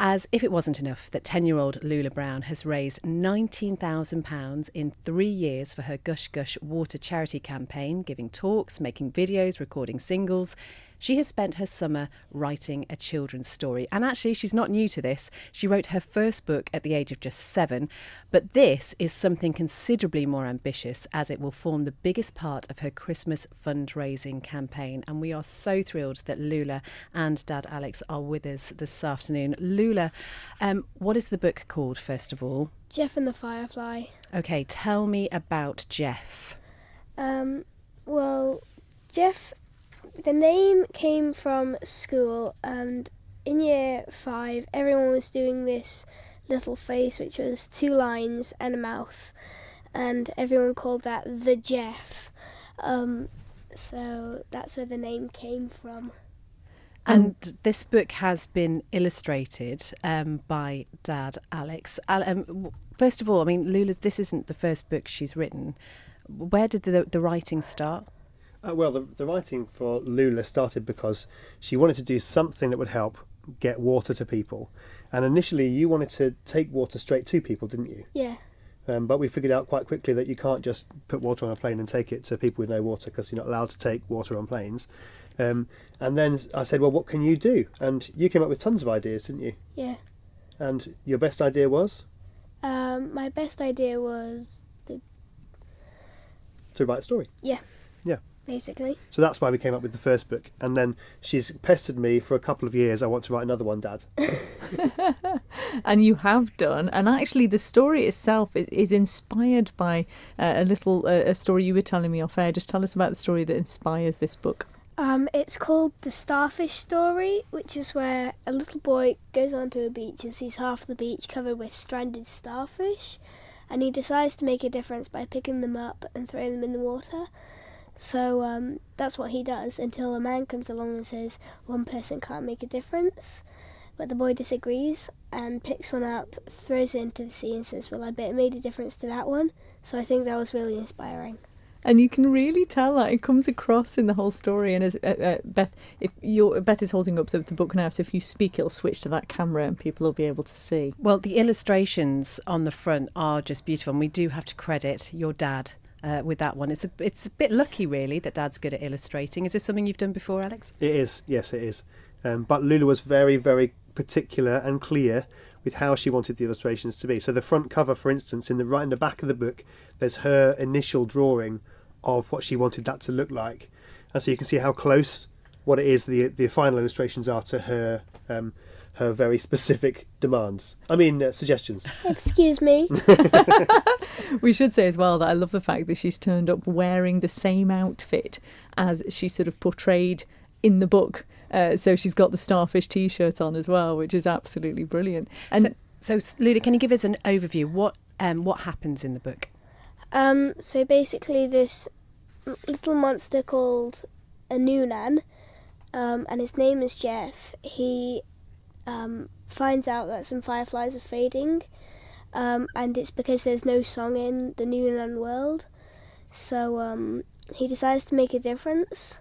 As if it wasn't enough that 10-year-old Lula Brown has raised £19,000 in 3 years for her Gush Gush water charity campaign, giving talks, making videos, recording singles, she has spent her summer writing a children's story. And actually, she's not new to this. She wrote her first book at the age of just 7. But this is something considerably more ambitious, as it will form the biggest part of her Christmas fundraising campaign. And we are so thrilled that Lula and Dad Alex are with us this afternoon. Lula, what is the book called, first of all? Jeff and the Firefly. OK, tell me about Jeff. Well, Jeff, the name came from school, and in year 5 everyone was doing this little face which was 2 lines and a mouth, and everyone called that the Jeff. So that's where the name came from. And this book has been illustrated by Dad Alex. First of all, I mean, Lula, this isn't the first book she's written. Where did the writing start? Well, the writing for Lula started because she wanted to do something that would help get water to people. And initially you wanted to take water straight to people, didn't you? Yeah. But we figured out quite quickly that you can't just put water on a plane and take it to people with no water, because you're not allowed to take water on planes. And then I said, well, what can you do? And you came up with tons of ideas, didn't you? Yeah. And your best idea was? My best idea was to write a story. Yeah. Yeah. Basically. So that's why we came up with the first book. And then she's pestered me for a couple of years. I want to write another one, Dad. And you have done. And actually the story itself is inspired by a story you were telling me off air. Just tell us about the story that inspires this book. It's called The Starfish Story, which is where a little boy goes onto a beach and sees half the beach covered with stranded starfish, and he decides to make a difference by picking them up and throwing them in the water. So that's what he does, until a man comes along and says one person can't make a difference. But the boy disagrees and picks one up, throws it into the sea and says, well, I bet it made a difference to that one. So I think that was really inspiring. And you can really tell that it comes across in the whole story. And as Beth is holding up the book now, so if you speak, it'll switch to that camera and people will be able to see. Well, the illustrations on the front are just beautiful, and we do have to credit your dad with that one. It's a bit lucky, really, that Dad's good at illustrating. Is this something you've done before, Alex? It is, yes, it is. But Lula was very, very particular and clear with how she wanted the illustrations to be. So the front cover, for instance, right in the back of the book, there's her initial drawing of what she wanted that to look like. And so you can see how close what it is the final illustrations are to her very specific demands. Suggestions. Excuse me. We should say as well that I love the fact that she's turned up wearing the same outfit as she sort of portrayed in the book. So she's got the Starfish T-shirt on as well, which is absolutely brilliant. And so Lula, can you give us an overview? What happens in the book? So basically this little monster called a Noonan, and his name is Jeff. He finds out that some fireflies are fading, and it's because there's no song in the Noonan world. So he decides to make a difference,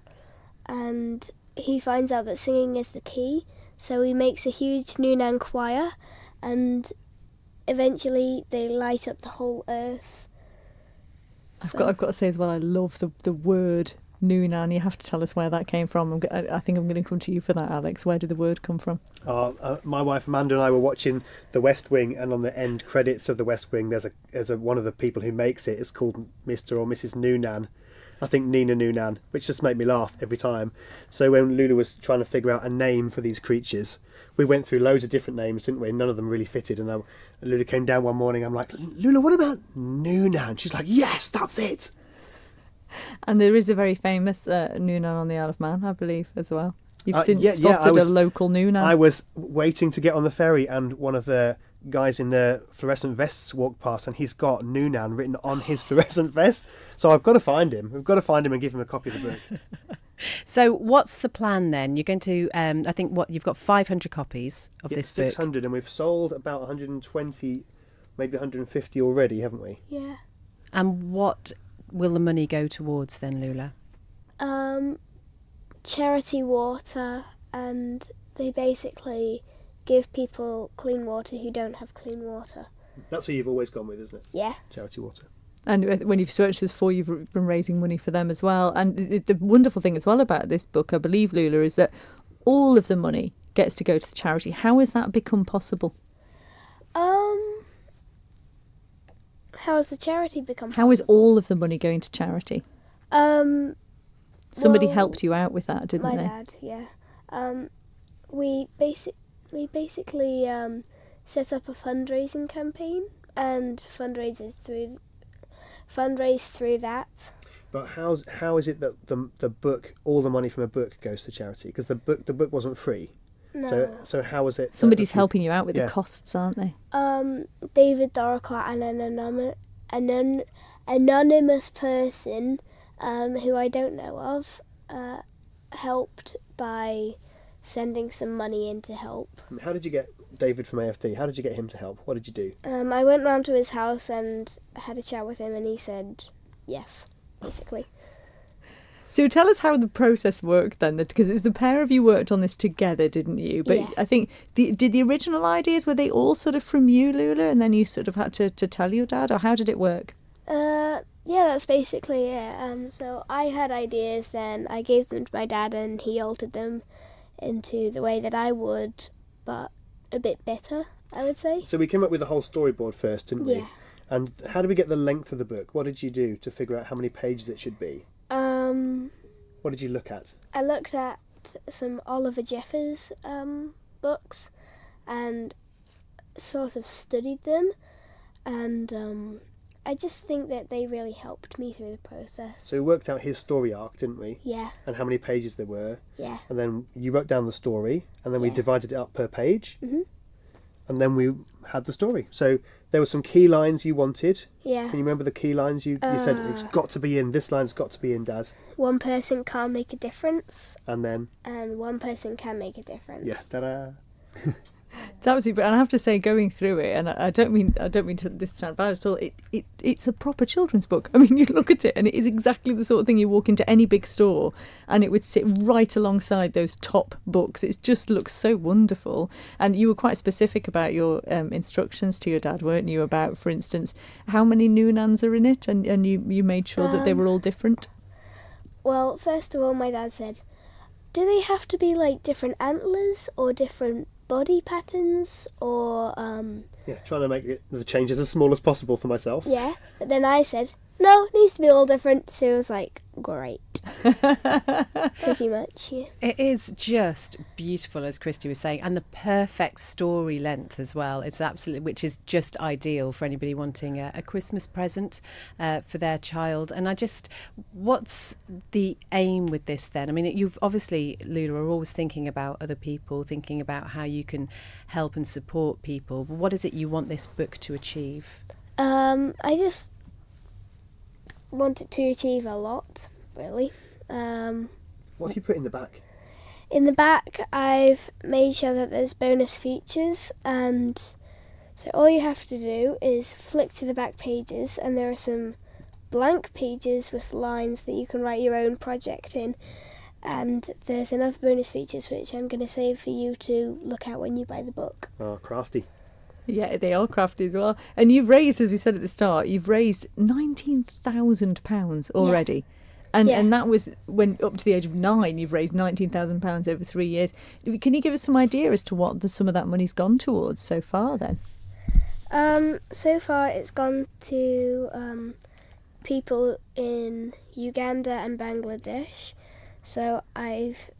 and he finds out that singing is the key. So he makes a huge Noonan choir, and eventually they light up the whole earth. I've got to say as well, I love the word Noonan. You have to tell us where that came from. I think I'm going to come to you for that, Alex. Where did the word come from? My wife Amanda and I were watching The West Wing, and on the end credits of The West Wing, there's one of the people who makes it. It's called Mr. or Mrs. Noonan. I think Nina Noonan, which just made me laugh every time. So when Lula was trying to figure out a name for these creatures, we went through loads of different names, didn't we? None of them really fitted. And Lula came down one morning. I'm like, Lula, what about Noonan? She's like, yes, that's it. And there is a very famous Noonan on the Isle of Man, I believe, as well. You've since spotted a local Noonan. I was waiting to get on the ferry, and one of the guys in the fluorescent vests walked past, and he's got Noonan written on his fluorescent vest. So I've got to find him. We've got to find him and give him a copy of the book. So what's the plan then? You're going to, I think, you've got 500 copies of this book. 600, and we've sold about 120, maybe 150 already, haven't we? Yeah. And what will the money go towards then, Lula? Charity water, and they basically give people clean water who don't have clean water. That's what you've always gone with, isn't it? Yeah. Charity water. And when you've searched this before, you've been raising money for them as well. And the wonderful thing as well about this book, I believe, Lula, is that all of the money gets to go to the charity. How has that become possible? How has the charity become How is possible? all of the money going to charity? Somebody Well, helped you out with that, didn't my they? dad, yeah. We basically set up a fundraising campaign and fundraise through that. But how is it that the book, all the money from a book goes to charity? Because the book wasn't free. No. So how is it? Somebody's helping you out with Yeah. the costs, aren't they? David Doricott and an anonymous person who I don't know of helped by sending some money in to help. How did you get David from AFD? How did you get him to help? What did you do? I went round to his house and had a chat with him, and he said yes, basically. So tell us how the process worked then, because it was the pair of you worked on this together, didn't you? But Yeah. I think, did the original ideas, were they all sort of from you, Lula, and then you sort of had to tell your dad, or how did it work? Yeah, that's basically it. So I had ideas, then I gave them to my dad, and he altered them into the way that I would, but a bit better, I would say. So we came up with the whole storyboard first, didn't we? Yeah. And how did we get the length of the book? What did you do to figure out how many pages it should be? What did you look at? I looked at some Oliver Jeffers books and sort of studied them, and I just think that they really helped me through the process. So we worked out his story arc, didn't we? Yeah, And how many pages there were. yeah, And then you wrote down the story, and then we Yeah. divided it up per page. Mhm. And then we had the story. So there were some key lines you wanted. yeah. Can you remember the key lines? You said it's got to be in, this line's got to be in, Dad. One person can't make a difference, And then, and one person can make a difference. yeah, ta-da. It's absolutely, and I have to say, going through it, and I don't mean to this to sound bad at all. It's a proper children's book. I mean, you look at it, and it is exactly the sort of thing you walk into any big store, and it would sit right alongside those top books. It just looks so wonderful. And you were quite specific about your instructions to your dad, weren't you? About, for instance, how many Noonans are in it, and you made sure that they were all different. Well, first of all, my dad said, do they have to be like different antlers or different body patterns or Yeah, trying to make the changes as small as possible for myself. yeah? But then I said, no, it needs to be all different. So it was like, great. Pretty much, yeah. It is just beautiful, as Christy was saying, and the perfect story length as well. It's absolutely, which is just ideal for anybody wanting a Christmas present for their child. And what's the aim with this then? I mean, you've obviously, Lula, are always thinking about other people, thinking about how you can help and support people. But what is it you want this book to achieve? I just wanted to achieve a lot, really. What have you put in the back? In the back, I've made sure that there's bonus features, and so all you have to do is flick to the back pages, and there are some blank pages with lines that you can write your own project in. And there's another bonus features which I'm going to save for you to look at when you buy the book. Oh, crafty. Yeah, they are crafty as well. And you've raised, as we said at the start, you've raised £19,000 already. And Yeah. and that was when up to the age of 9, you've raised £19,000 over 3 years. Can you give us some idea as to what some of that money's gone towards so far then? So far it's gone to people in Uganda and Bangladesh. So I've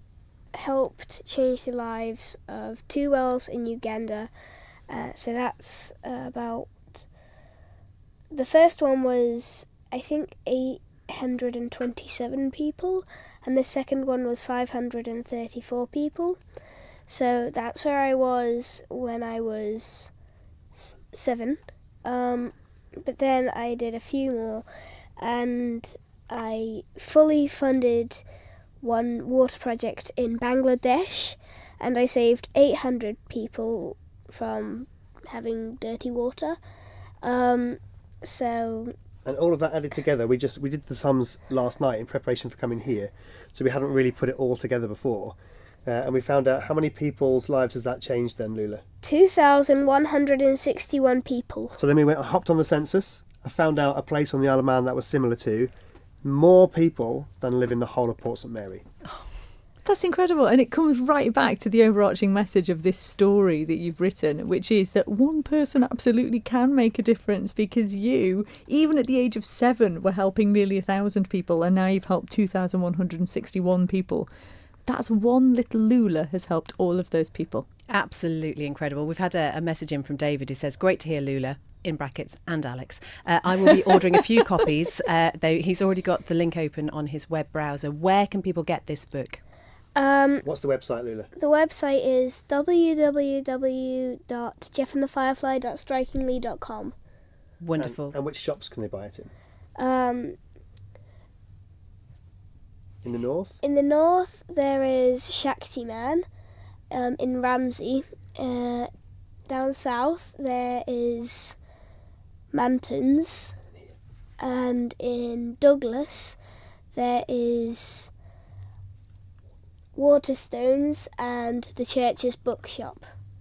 helped change the lives of 2 wells in Uganda. So that's about... The first one was, I think, 827 people, and the second one was 534 people. So that's where I was when I was 7. But then I did a few more, and I fully funded one water project in Bangladesh, and I saved 800 people from having dirty water. So And all of that added together, we did the sums last night in preparation for coming here, so we hadn't really put it all together before. And we found out how many people's lives has that changed then, Lula? 2,161 people. So then we hopped on the census. I found out a place on the Isle of Man that was similar to more people than live in the whole of Port St Mary. That's incredible. And it comes right back to the overarching message of this story that you've written, which is that one person absolutely can make a difference, because you, even at the age of 7, were helping nearly 1,000 people, and now you've helped 2,161 people. That's one little Lula has helped all of those people. Absolutely incredible. We've had a message in from David who says, great to hear Lula, in brackets, and Alex. I will be ordering a few copies, though he's already got the link open on his web browser. Where can people get this book? What's the website, Lula? The website is www.jeffandthefirefly.strikingly.com. Wonderful. And which shops can they buy it in? In the north? In the north, there is Shakti Man in Ramsey. Down south, there is Mantons. And in Douglas, there is Waterstones and the Church's Bookshop.